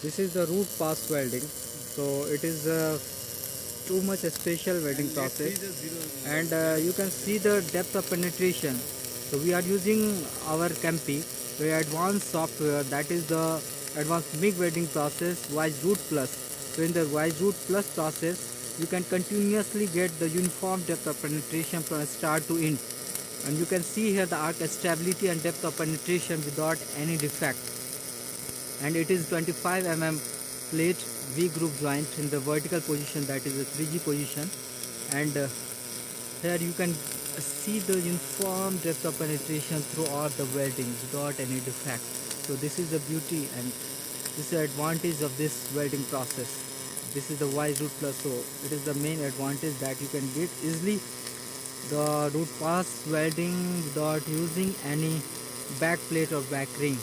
This is the root pass welding. So it is too much special welding process, and you can see the depth of penetration. So we are using our Campi very advanced software, that is the advanced MIG welding process Wise Root Plus. So in the Wise Root Plus process you can continuously get the uniform depth of penetration from start to end, and you can see here the arc stability and depth of penetration without any defect. And it is 25 plate V groove joint in the vertical position, that is the 3G position. And here you can see the uniform depth of penetration throughout the welding without any defect. So this is the beauty and this is the advantage of this welding process. This is the Wise Root Plus. So it is the main advantage that you can get easily the root pass welding without using any back plate or back ring.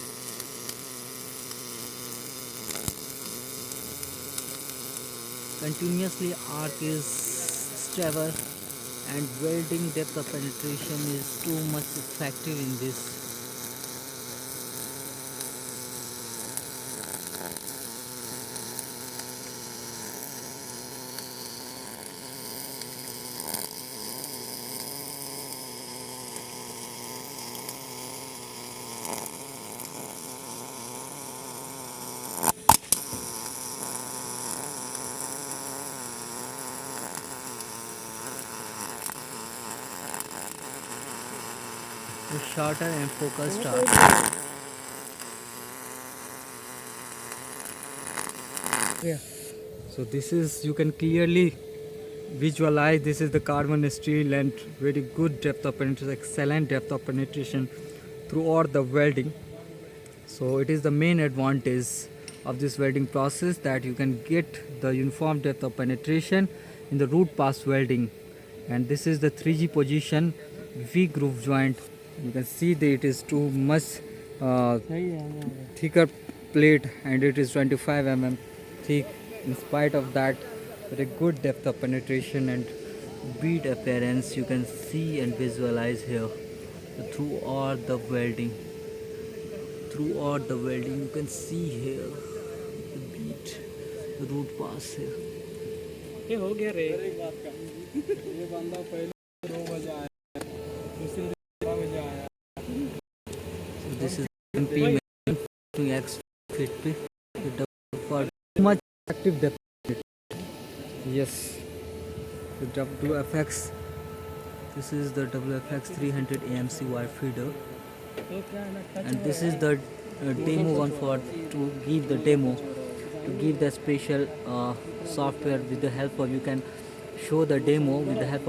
Continuously arc is stable and welding depth of penetration is too much effective in this. Shorter and focused arc. Yeah. So this is, you can clearly visualize, this is the carbon steel and very good depth of penetration, excellent depth of penetration throughout the welding. So it is the main advantage of this welding process that you can get the uniform depth of penetration in the root pass welding. And this is the 3G position V groove joint. You can see that it is too much thicker plate and it is 25 thick. In spite of that, with a good depth of penetration and bead appearance, you can see and visualize here throughout the welding. Throughout the welding, you can see here the bead, the root pass here. ये हो गया रे एक बात का ये बंदा पहले 2 बजे आया दूसरे दिन 12 बजे आया. So this is MP to X fit for much active depth. Yes, the WFX, this is the WFX 300 AMC wire feeder, and this is the demo one for to give the demo, to give the special software with the help of, you can show the demo with the help of